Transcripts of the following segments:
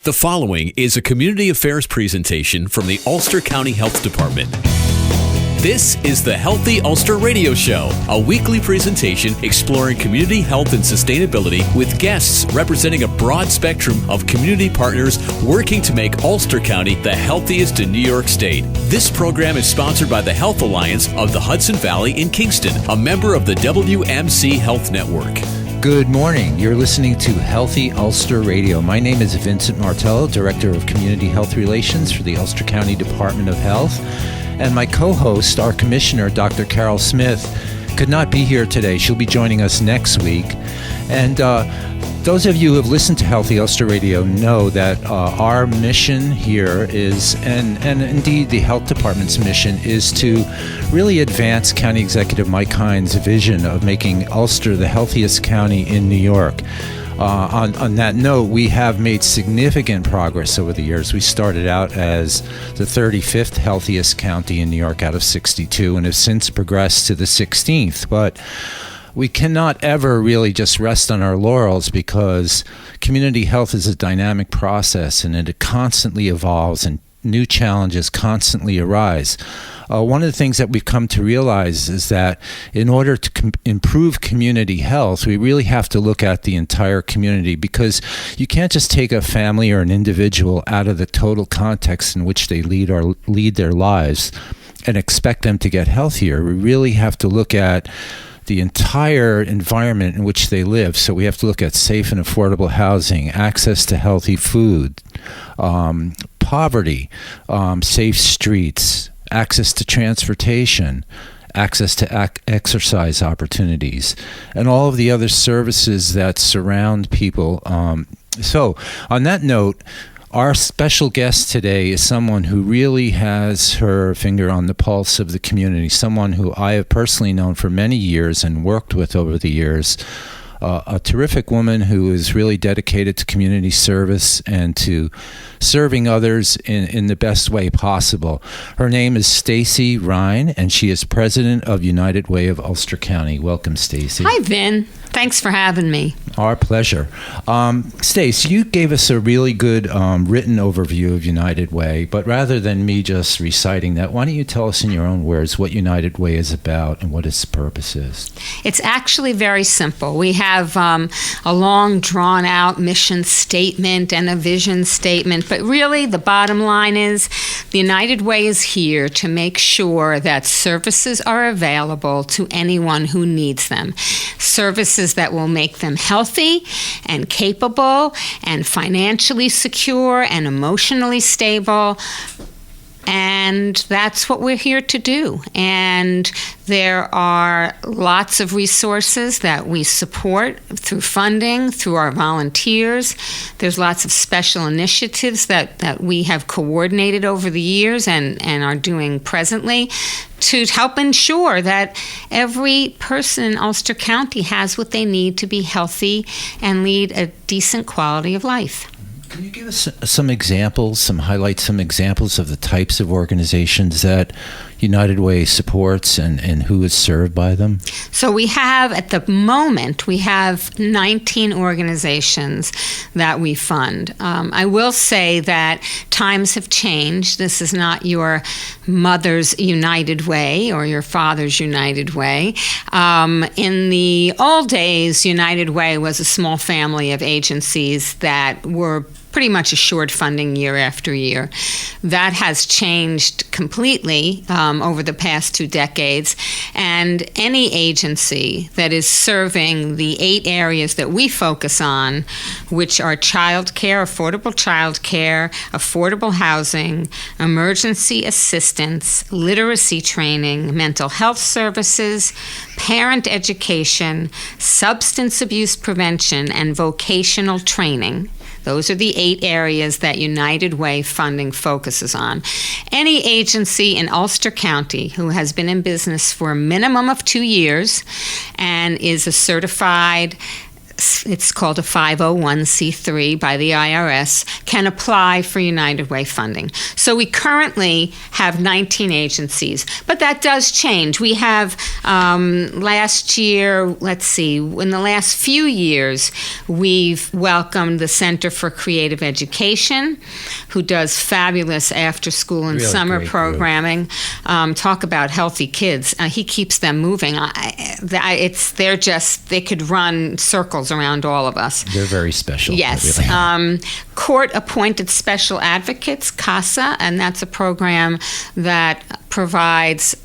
The following is a community affairs presentation from the Ulster County Health Department. This is the Healthy Ulster Radio Show, a weekly presentation exploring community health and sustainability with guests representing a broad spectrum of community partners working to make Ulster County the healthiest in New York State. This program is sponsored by the Health Alliance of the Hudson Valley in Kingston, a member of the WMC Health Network. Good morning. You're listening to Healthy Ulster Radio. My name is Vincent Martello, Director of Community Health Relations for the Ulster County Department of Health. And my co-host, our Commissioner, Dr. Carol Smith, could not be here today. She'll be joining us next week. And those of you who have listened to Healthy Ulster Radio know that our mission here is, and indeed the Health Department's mission, is to really advance County Executive Mike Hines' vision of making Ulster the healthiest county in New York. On that note, we have made significant progress over the years. We started out as the 35th healthiest county in New York out of 62 and have since progressed to the 16th. But we cannot ever really just rest on our laurels because community health is a dynamic process and it constantly evolves and new challenges constantly arise. One of the things that we've come to realize is that in order to improve community health, we really have to look at the entire community because you can't just take a family or an individual out of the total context in which they lead their lives and expect them to get healthier. We really have to look at the entire environment in which they live. So we have to look at safe and affordable housing, access to healthy food, poverty, safe streets, access to transportation, access to exercise opportunities, and all of the other services that surround people. So on that note, our special guest today is someone who really has her finger on the pulse of the community, someone who I have personally known for many years and worked with over the years, a terrific woman who is really dedicated to community service and to serving others in the best way possible. Her name is Stacy Rein, and she is president of United Way of Ulster County. Welcome, Stacy. Hi, Vin. Thanks for having me. Our pleasure. Stace, you gave us a really good written overview of United Way, but rather than me just reciting that, why don't you tell us in your own words what United Way is about and what its purpose is? It's actually very simple. We have a long, drawn-out mission statement and a vision statement, but really the bottom line is the United Way is here to make sure that services are available to anyone who needs them. Services that will make them healthy and capable and financially secure and emotionally stable. And that's what we're here to do. And there are lots of resources that we support through funding, through our volunteers. There's lots of special initiatives that we have coordinated over the years and are doing presently to help ensure that every person in Ulster County has what they need to be healthy and lead a decent quality of life. Can you give us some examples, highlight some examples of the types of organizations that United Way supports and who is served by them? So we have, at the moment, 19 organizations that we fund. I will say that times have changed. This is not your mother's United Way or your father's United Way. In the old days, United Way was a small family of agencies that were pretty much assured funding year after year. That has changed completely over the past 2 decades, and any agency that is serving the 8 areas that we focus on, which are childcare, affordable housing, emergency assistance, literacy training, mental health services, parent education, substance abuse prevention, and vocational training. Those are the 8 areas that United Way funding focuses on. Any agency in Ulster County who has been in business for a minimum of 2 years and is a certified it's called a 501c3 by the IRS, can apply for United Way funding. So we currently have 19 agencies, but that does change. We have last year, in the last few years, we've welcomed the Center for Creative Education, who does fabulous after-school and Really summer great programming. Talk about healthy kids. He keeps them moving. They could run circles around all of us. They're very special. Yes. They really are. Court-appointed special advocates, CASA, and that's a program that provides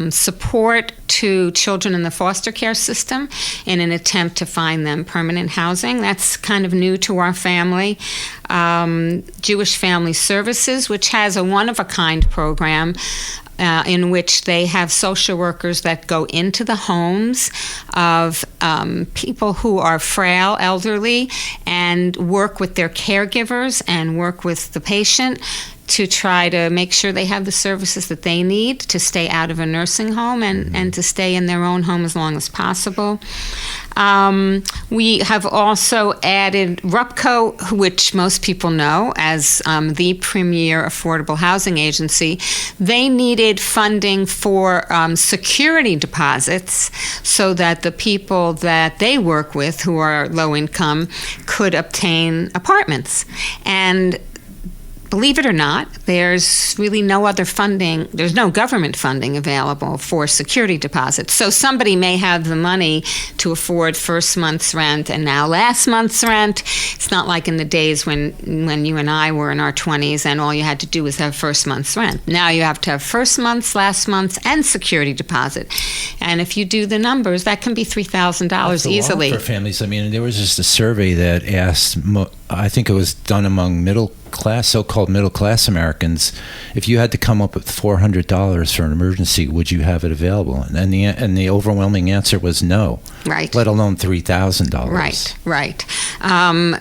support to children in the foster care system in an attempt to find them permanent housing. That's kind of new to our family. Jewish Family Services, which has a one-of-a-kind program in which they have social workers that go into the homes of people who are frail, elderly, and work with their caregivers and work with the patient to try to make sure they have the services that they need to stay out of a nursing home and to stay in their own home as long as possible. We have also added RUPCO, which most people know as the premier affordable housing agency. They needed funding for security deposits so that the people that they work with who are low income could obtain apartments. And believe it or not, there's really no other funding. There's no government funding available for security deposits. So somebody may have the money to afford first month's rent and now last month's rent. It's not like in the days when you and I were in our 20s and all you had to do was have first month's rent. Now you have to have first month's, last month's, and security deposit. And if you do the numbers, that can be $3,000 easily. For families. I mean, there was just a survey that asked, I think it was done among so-called middle-class Americans, if you had to come up with $400 for an emergency, would you have it available? And the overwhelming answer was no. Right. Let alone $3,000. Right.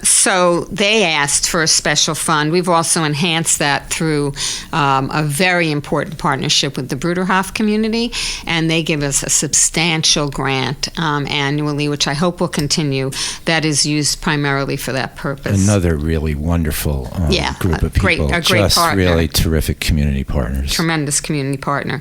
So they asked for a special fund. We've also enhanced that through a very important partnership with the Bruderhof community, and they give us a substantial grant annually, which I hope will continue, that is used primarily for that purpose. Another really wonderful group of people. A great just partner. Really terrific community partners. Tremendous community partner.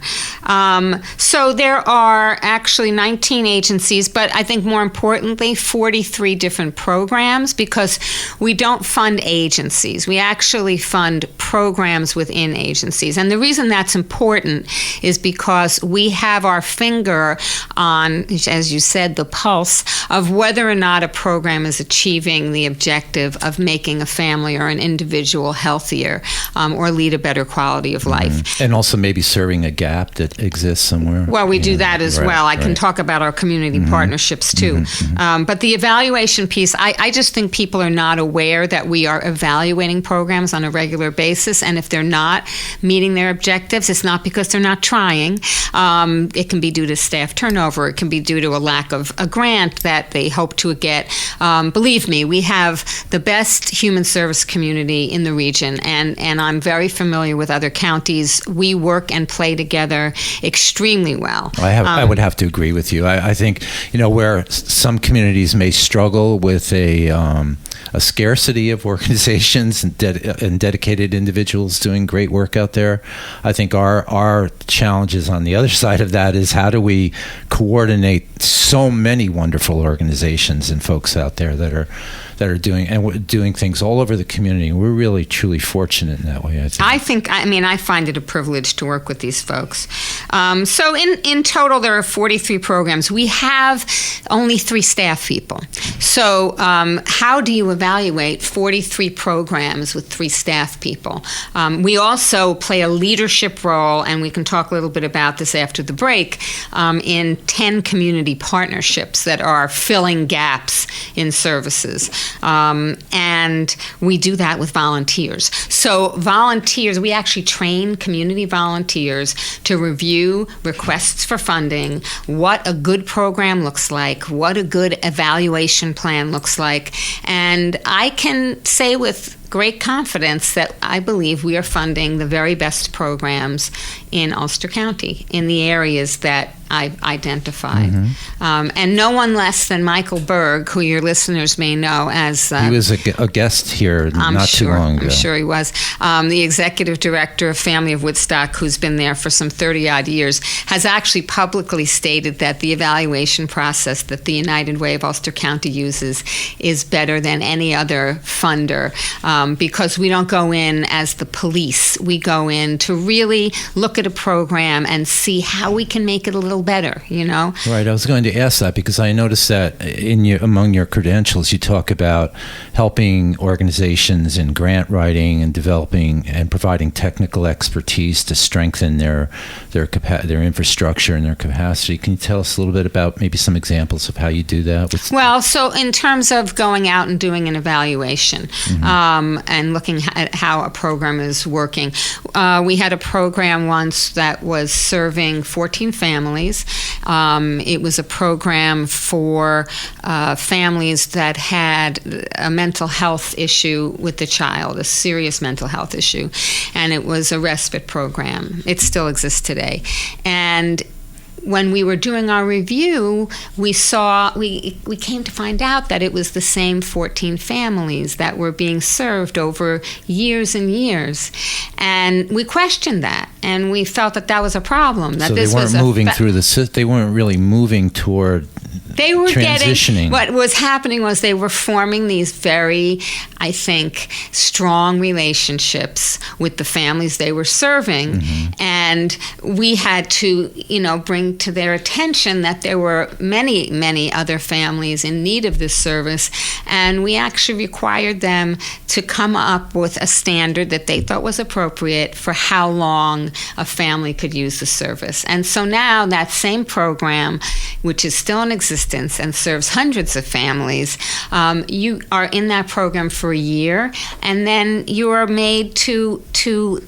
So there are actually 19 agencies, but I think more importantly, 43 different programs, because we don't fund agencies. We actually fund programs within agencies. And the reason that's important is because we have our finger on, as you said, the pulse of whether or not a program is achieving the objective of making a family or an individual healthier or lead a better quality of life. And also maybe serving a gap that exists somewhere. Well, we do that as well. I can talk about our community partnerships too. But the evaluation piece, I just think people are not aware that we are evaluating programs on a regular basis. And if they're not meeting their objectives, it's not because they're not trying. It can be due to staff turnover. It can be due to a lack of a grant that they hope to get. Believe me, we have the best human service community in the region, and I'm very familiar with other counties. We work and play together extremely well. I would have to agree with you. I think, where some communities may struggle with a scarcity of organizations and dedicated individuals doing great work out there, I think our challenges on the other side of that is how do we coordinate so many wonderful organizations and folks out there that are doing things all over the community. We're really truly fortunate in that way, I think. I find it a privilege to work with these folks. So in total, there are 43 programs. We have only 3 staff people. So how do you evaluate 43 programs with 3 staff people? We also play a leadership role, and we can talk a little bit about this after the break, in 10 community partnerships that are filling gaps in services. And we do that with volunteers. So volunteers, we actually train community volunteers to review requests for funding, what a good program looks like, what a good evaluation plan looks like. And I can say with great confidence that I believe we are funding the very best programs in Ulster County in the areas that identified. And no one less than Michael Berg, who your listeners may know as... he was a guest here too long ago. I'm sure he was. The executive director of Family of Woodstock, who's been there for some 30-odd years, has actually publicly stated that the evaluation process that the United Way of Ulster County uses is better than any other funder, because we don't go in as the police. We go in to really look at a program and see how we can make it a little better, Right. I was going to ask that because I noticed that among your credentials, you talk about helping organizations in grant writing and developing and providing technical expertise to strengthen their infrastructure and their capacity. Can you tell us a little bit about maybe some examples of how you do that? Well, so in terms of going out and doing an evaluation and looking at how a program is working, we had a program once that was serving 14 families. It was a program for families that had a mental health issue with the child, a serious mental health issue, and it was a respite program. It still exists today. And when we were doing our review, we came to find out that it was the same 14 families that were being served over years and years. And we questioned that, and we felt that was a problem. That so they weren't moving through they weren't really moving toward They were transitioning. What was happening was they were forming these very, I think, strong relationships with the families they were serving. And we had to, bring to their attention that there were many, many other families in need of this service. And we actually required them to come up with a standard that they thought was appropriate for how long a family could use the service. And so now that same program, which is still in existence and serves hundreds of families, you are in that program for a year, and then you are made to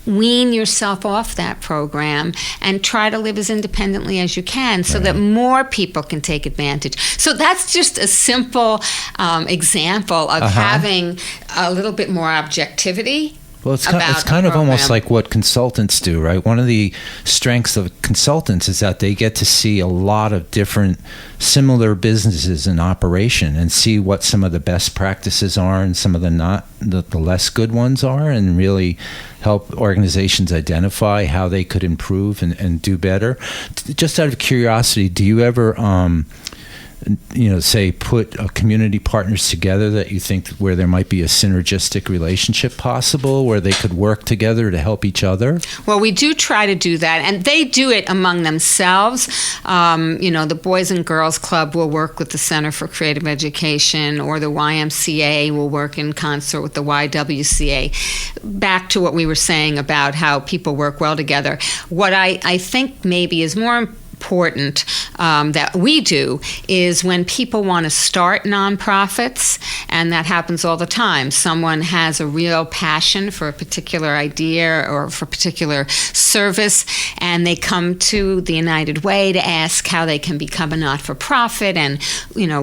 wean yourself off that program and try to live as independently as you can so that more people can take advantage. So that's just a simple example of having a little bit more objectivity. Well, it's kind of almost like what consultants do, right? One of the strengths of consultants is that they get to see a lot of different similar businesses in operation and see what some of the best practices are and some of the less good ones are, and really help organizations identify how they could improve and do better. Just out of curiosity, do you ever say put community partners together that you think where there might be a synergistic relationship possible, where they could work together to help each other? Well, we do try to do that, and they do it among themselves. The Boys and Girls Club will work with the Center for Creative Education, or the YMCA will work in concert with the YWCA. Back to what we were saying about how people work well together. What I think maybe is more important that we do is when people want to start nonprofits, and that happens all the time. Someone has a real passion for a particular idea or for a particular service, and they come to the United Way to ask how they can become a not-for-profit, and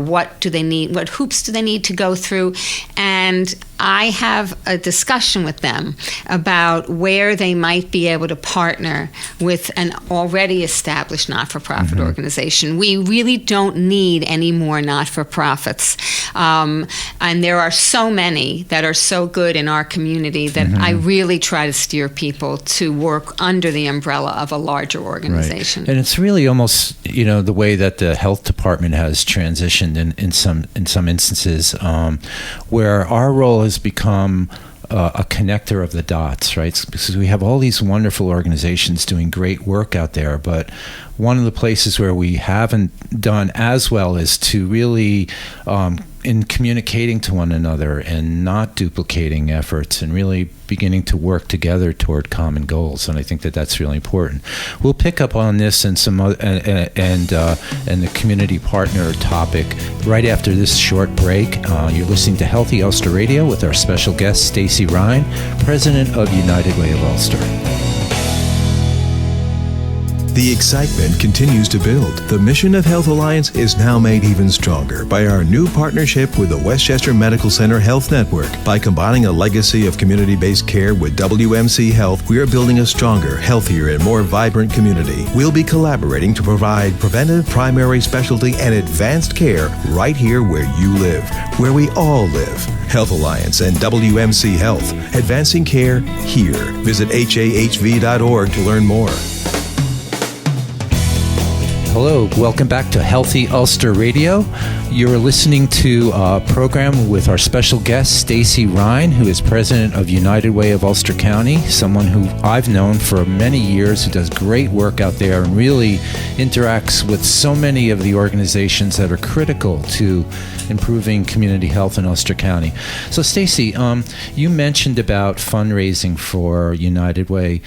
what do they need, what hoops do they need to go through. And I have a discussion with them about where they might be able to partner with an already established not-for-profit organization. We really don't need any more not-for-profits. And there are so many that are so good in our community that I really try to steer people to work under the umbrella of a larger organization. Right. And it's really almost, the way that the health department has transitioned in some instances, where our role has become a connector of the dots, right? Because we have all these wonderful organizations doing great work out there, but one of the places where we haven't done as well is to really in communicating to one another and not duplicating efforts and really beginning to work together toward common goals. And I think that that's really important. We'll pick up on this and some other, and the community partner topic right after this short break. You're listening to Healthy Ulster Radio with our special guest, Stacy Rein, President of United Way of Ulster. The excitement continues to build. The mission of Health Alliance is now made even stronger by our new partnership with the Westchester Medical Center Health Network. By combining a legacy of community-based care with WMC Health, we are building a stronger, healthier, and more vibrant community. We'll be collaborating to provide preventive, primary, specialty, and advanced care right here where you live, where we all live. Health Alliance and WMC Health, advancing care here. Visit hahv.org to learn more. Hello, welcome back to Healthy Ulster Radio. You're listening to a program with our special guest, Stacy Rein, who is president of United Way of Ulster County, someone who I've known for many years, who does great work out there and really interacts with so many of the organizations that are critical to improving community health in Ulster County. So, Stacy, you mentioned about fundraising for United Way.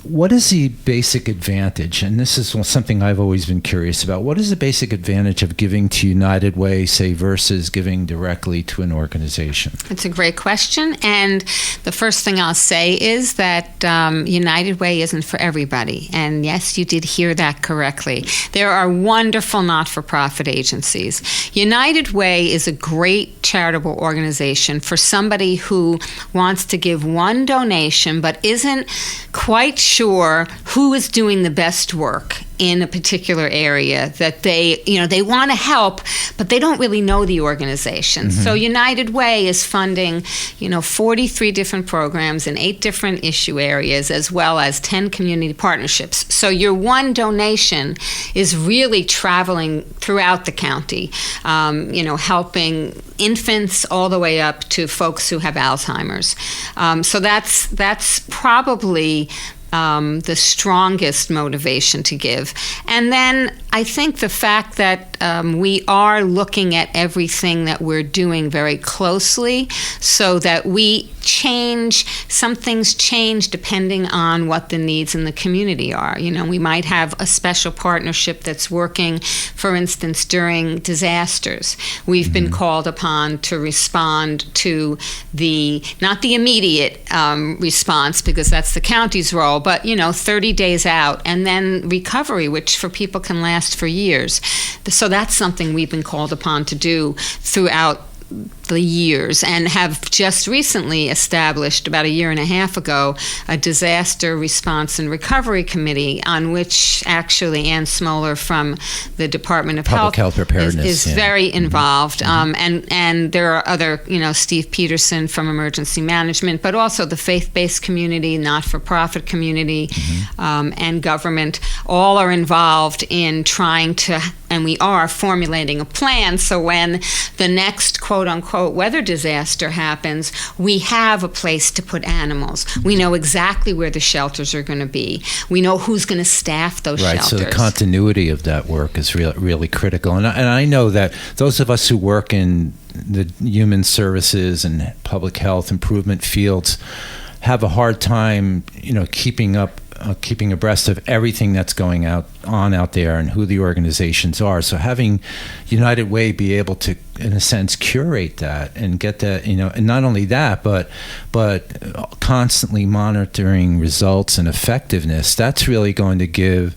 What is the basic advantage, and this is something I've always been curious about, what is the basic advantage of giving to United Way, say, versus giving directly to an organization? It's a great question, and the first thing I'll say is that United Way isn't for everybody, and yes, you did hear that correctly. There are wonderful not-for-profit agencies. United Way is a great charitable organization for somebody who wants to give one donation but isn't quite sure who is doing the best work in a particular area, that they want to help, but they don't really know the organization. Mm-hmm. So United Way is funding, 43 different programs in 8 different issue areas, as well as 10 community partnerships. So your one donation is really traveling throughout the county, helping infants all the way up to folks who have Alzheimer's. So that's probably the strongest motivation to give. And then I think the fact that we are looking at everything that we're doing very closely, so that some things change depending on what the needs in the community are. We might have a special partnership that's working, for instance, during disasters. We've been called upon to respond to not the immediate response, because that's the county's role, but 30 days out, and then recovery, which for people can last for years. So that's something we've been called upon to do throughout the years, and have just recently established, about a year and a half ago, a disaster response and recovery committee, on which actually Ann Smoller from the Department of Public Health Preparedness is very involved. And there are other, Steve Peterson from Emergency Management, but also the faith-based community, not-for-profit community, and government, all are involved in trying to, and we are formulating a plan, so when the next quote-unquote weather disaster happens, we have a place to put animals. We know exactly where the shelters are going to be. We know who's going to staff those shelters. Right, so the continuity of that work is really critical. And I know that those of us who work in the human services and public health improvement fields have a hard time, keeping abreast of everything that's going on out there and who the organizations are. So having United Way be able to, in a sense, curate that and get that, and not only that, but constantly monitoring results and effectiveness, that's really going to give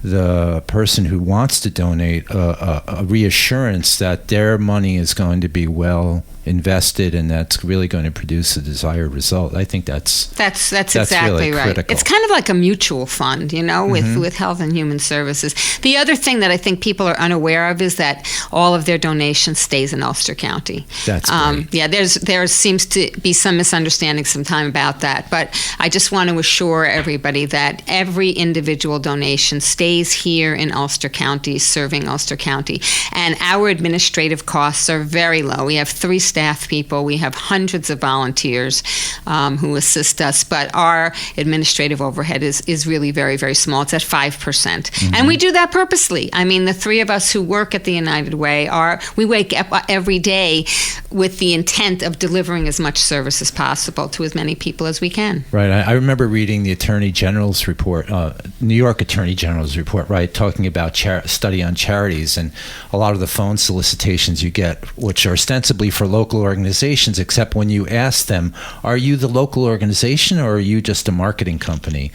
the person who wants to donate a reassurance that their money is going to be well invested, and that's really going to produce a desired result. I think that's exactly really right. critical. It's kind of like a mutual fund, with Health and Human Services. The other thing that I think people are unaware of is that all of their donations stays in Ulster County. That's great. Yeah, there seems to be some misunderstanding sometime about that, but I just want to assure everybody that every individual donation stays here in Ulster County, serving Ulster County, and our administrative costs are very low. We have 3 staff people. We have hundreds of volunteers who assist us, but our administrative overhead is really very, very small. It's at 5%. And we do that purposely. I mean, the 3 of us who work at the United Way we wake up every day with the intent of delivering as much service as possible to as many people as we can. Right. I remember reading the Attorney General's report, New York Attorney General's report, right, talking about study on charities, and a lot of the phone solicitations you get, which are ostensibly for local organizations, except when you ask them, are you the local organization or are you just a marketing company?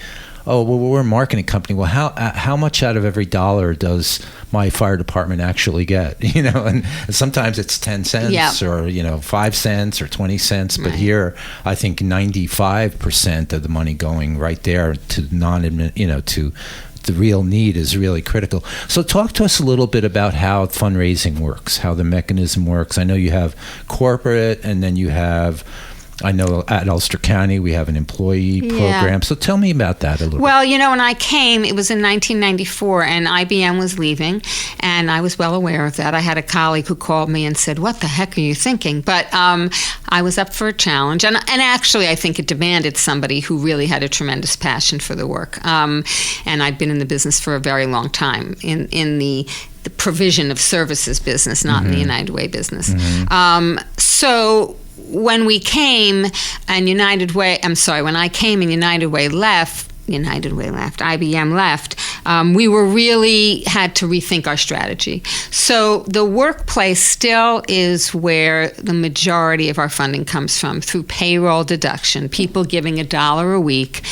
oh, well, we're a marketing company. Well, how much out of every dollar does my fire department actually get? And sometimes it's 10 cents or 5 cents or 20 cents. But here, I think 95% of the money going right there to to the real need is really critical. So talk to us a little bit about how fundraising works, how the mechanism works. I know you have corporate, and then you have, I know at Ulster County we have an employee program. So tell me about that a little bit. Well, when I came, it was in 1994, and IBM was leaving, and I was well aware of that. I had a colleague who called me and said, "What the heck are you thinking?" But I was up for a challenge, and actually I think it demanded somebody who really had a tremendous passion for the work. And I'd been in the business for a very long time, in the provision of services business, not in the United Way business. So when we came and when I came and United Way left, IBM left, we were really had to rethink our strategy. So the workplace still is where the majority of our funding comes from, through payroll deduction, people giving $1 a week.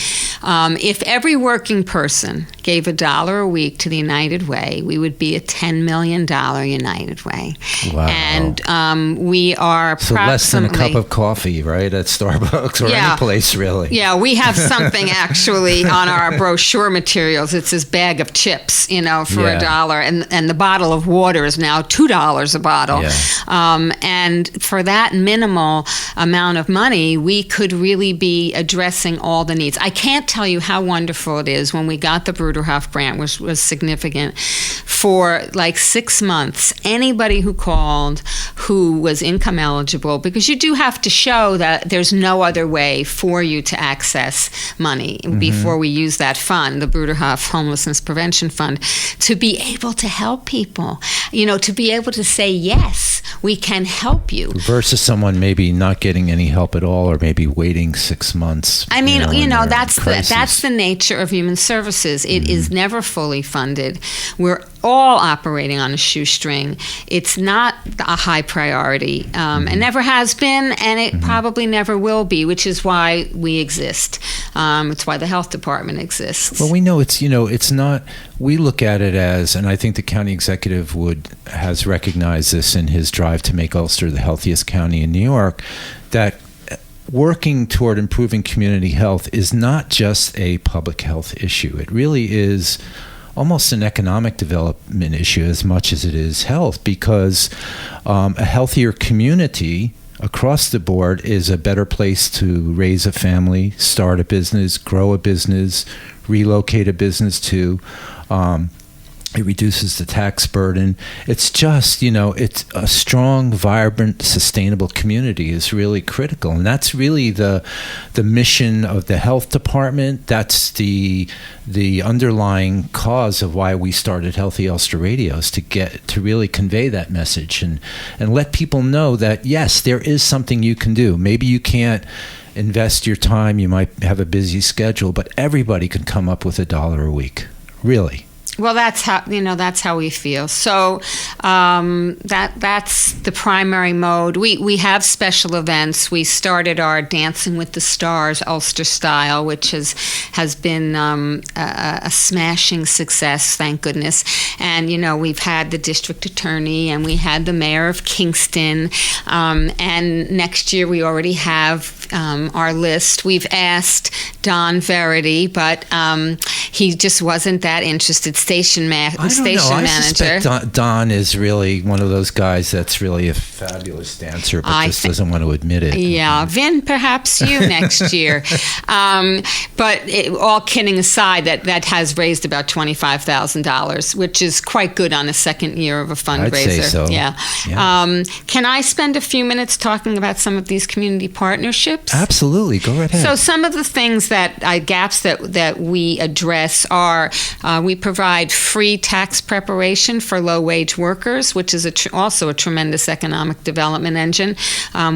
If every working person gave $1 a week to the United Way, we would be a $10 million United Way. Wow. And we are so less than a cup of coffee, right, at Starbucks or any place, really. Yeah, we have something actually on our brochure materials. It's this bag of chips, for $1, and the bottle of water is now $2 a bottle. Yeah. And for that minimal amount of money, we could really be addressing all the needs. I can't tell you how wonderful it is when we got the Bruderhof grant, which was significant. For like 6 months, anybody who called who was income eligible, because you do have to show that there's no other way for you to access money before we use that fund, the Bruderhof Homelessness Prevention Fund, to be able to help people, to be able to say, yes, we can help you. Versus someone maybe not getting any help at all, or maybe waiting 6 months. I mean, that's the nature of human services. It is never fully funded. We're all operating on a shoestring. It's not a high priority, and never has been, and it probably never will be, which is why we exist. It's why the health department exists. Well, we know it's not, we look at it as, and I think the county executive has recognized this in his drive to make Ulster the healthiest county in New York, that working toward improving community health is not just a public health issue. It really is almost an economic development issue as much as it is health, because a healthier community across the board is a better place to raise a family, start a business, grow a business, relocate a business to. It reduces the tax burden. It's just, it's a strong, vibrant, sustainable community is really critical. And that's really the mission of the health department. That's the underlying cause of why we started Healthy Ulster Radio, is to really convey that message and let people know that, yes, there is something you can do. Maybe you can't invest your time. You might have a busy schedule, but everybody can come up with $1 a week, really. Well, that's how we feel. So that's the primary mode. We have special events. We started our Dancing with the Stars Ulster style, which has been a smashing success, thank goodness. And we've had the district attorney, and we had the mayor of Kingston, and next year we already have our list. We've asked Don Verity, but he just wasn't that interested. Station manager. I suspect Don is really one of those guys that's really a fabulous dancer, but just doesn't want to admit it. Yeah, Vin, perhaps you next year. But all kidding aside, that has raised about $25,000, which is quite good on a second year of a fundraiser. I'd say so. Yeah. Can I spend a few minutes talking about some of these community partnerships? Absolutely. Go right ahead. So some of the things gaps that we address IRS are we provide free tax preparation for low-wage workers, which is also a tremendous economic development engine.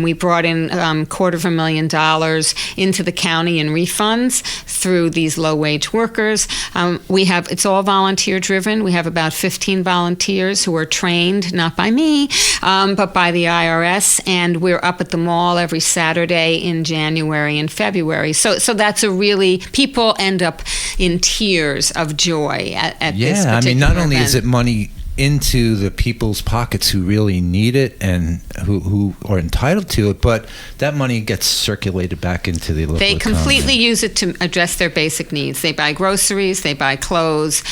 We brought in $250,000 into the county in refunds through these low-wage workers. It's all volunteer-driven. We have about 15 volunteers who are trained, not by me, but by the IRS, and we're up at the mall every Saturday in January and February. So that's people end up in tears of joy at this particular event. Not only is it money into the people's pockets who really need it and who are entitled to it, but that money gets circulated back into the local economy. They completely use it to address their basic needs. They buy groceries, they buy clothes,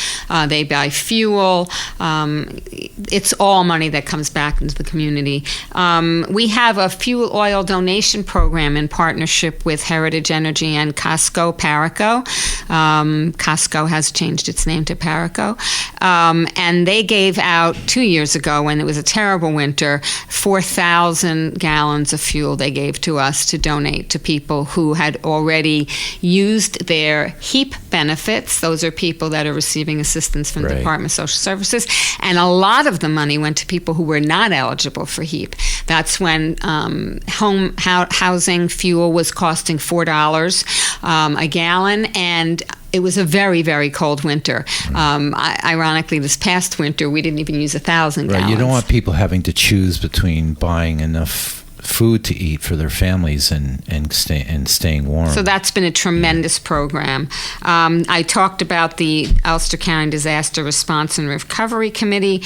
they buy fuel. It's all money that comes back into the community. We have a fuel oil donation program in partnership with Heritage Energy and Costco Paraco. Costco has changed its name to Paraco. And they gave out 2 years ago, when it was a terrible winter, 4,000 gallons of fuel they gave to us to donate to people who had already used their HEAP benefits. Those are people that are receiving assistance from the Department of Social Services. And a lot of the money went to people who were not eligible for HEAP. That's when housing fuel was costing $4 a gallon, and it was a very, very cold winter. Ironically, this past winter, we didn't even use 1,000 gallons. Right, you don't want people having to choose between buying enough food to eat for their families and staying warm. So that's been a tremendous program. I talked about the Ulster County Disaster Response and Recovery Committee.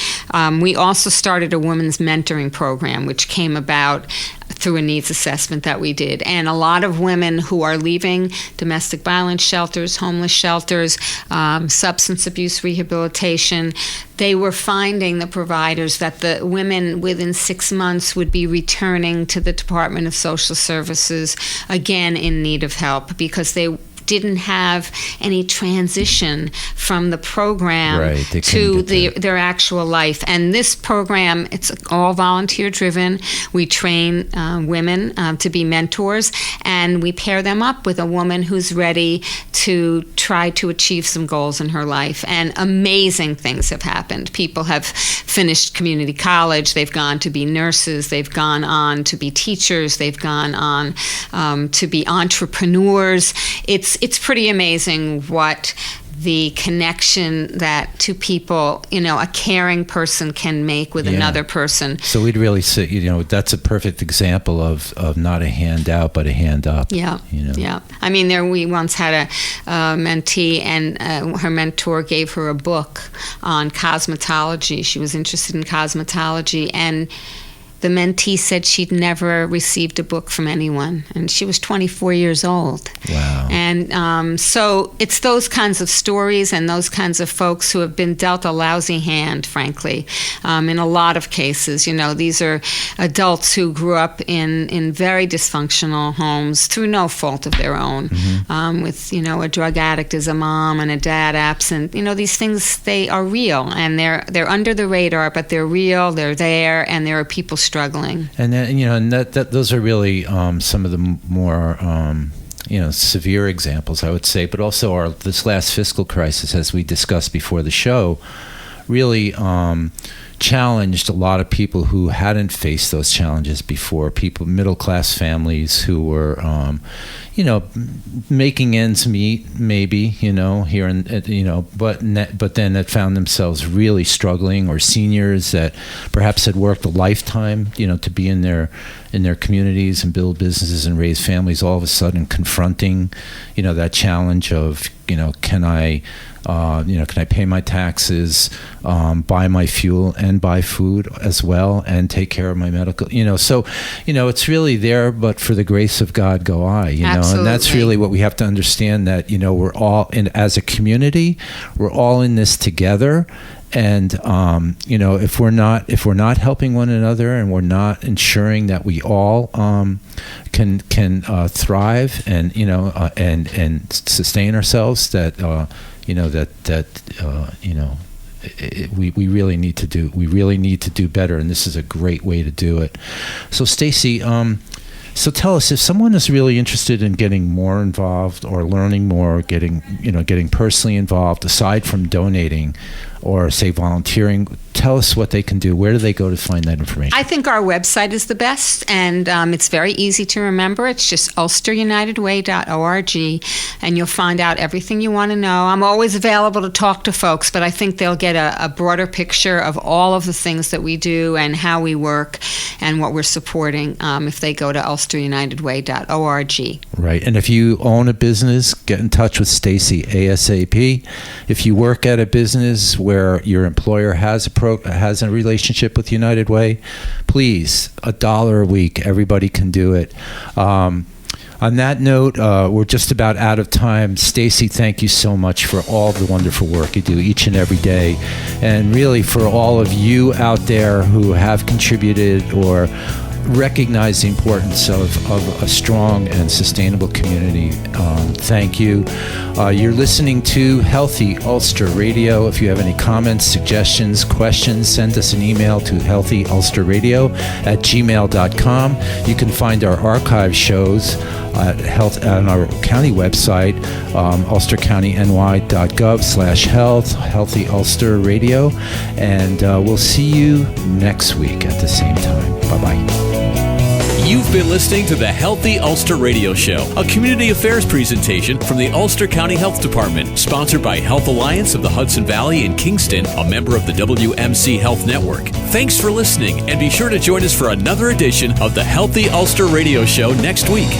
We also started a women's mentoring program, which came about through a needs assessment that we did. And a lot of women who are leaving domestic violence shelters, homeless shelters, substance abuse rehabilitation, they were finding, the providers, that the women within 6 months would be returning to the Department of Social Services again in need of help, because they didn't have any transition from the program to their actual life. And this program, it's all volunteer driven. We train women to be mentors, and we pair them up with a woman who's ready to try to achieve some goals in her life. And amazing things have happened. People have finished community college, they've gone to be nurses, they've gone on to be teachers, they've gone on to be entrepreneurs. It's pretty amazing what the connection that two people, a caring person can make with another person. So we'd really say, that's a perfect example of not a hand out, but a hand up. Yeah. I mean, we once had a mentee, and her mentor gave her a book on cosmetology. She was interested in cosmetology, and the mentee said she'd never received a book from anyone, and she was 24 years old. Wow. And so it's those kinds of stories and those kinds of folks who have been dealt a lousy hand, frankly, in a lot of cases. These are adults who grew up in very dysfunctional homes through no fault of their own, with, a drug addict as a mom and a dad absent. These things, they are real, and they're under the radar, but they're real, they're there, and there are people struggling. And then, those are really some of the more severe examples, I would say. But also this last fiscal crisis, as we discussed before the show, really challenged a lot of people who hadn't faced those challenges before. Middle class families who were making ends meet, maybe, here and but then that found themselves really struggling, or seniors that perhaps had worked a lifetime, to be in their communities and build businesses and raise families, all of a sudden confronting, that challenge of, can I pay my taxes, buy my fuel and buy food as well, and take care of my medical, so, it's really there, but for the grace of God go I, Absolutely. And that's really what we have to understand, that, we're all as a community, we're all in this together. And if we're not helping one another, and we're not ensuring that we all can thrive and and sustain ourselves, we really need to do better, and this is a great way to do it. So, Stacy, So tell us, if someone is really interested in getting more involved or learning more, getting personally involved, aside from donating or, say, volunteering, tell us what they can do. Where do they go to find that information? I think our website is the best, and it's very easy to remember. It's just ulsterunitedway.org, and you'll find out everything you want to know. I'm always available to talk to folks, but I think they'll get a broader picture of all of the things that we do and how we work and what we're supporting if they go to ulsterunitedway.org. Right. And if you own a business, get in touch with Stacy ASAP. If you work at a business where your employer has a relationship with United Way, please, $1 a week. Everybody can do it. On that note, we're just about out of time. Stacy, thank you so much for all the wonderful work you do each and every day. And really for all of you out there who have contributed or recognize the importance of a strong and sustainable community. Thank you. You're listening to Healthy Ulster Radio. If you have any comments, suggestions, questions, send us an email to healthyulsterradio@gmail.com. You can find our archive shows on our county website, ulstercountyny.gov/health, Healthy Ulster Radio. And we'll see you next week at the same time. Bye-bye. You've been listening to the Healthy Ulster Radio Show, a community affairs presentation from the Ulster County Health Department, sponsored by Health Alliance of the Hudson Valley in Kingston, a member of the WMC Health Network. Thanks for listening, and be sure to join us for another edition of the Healthy Ulster Radio Show next week.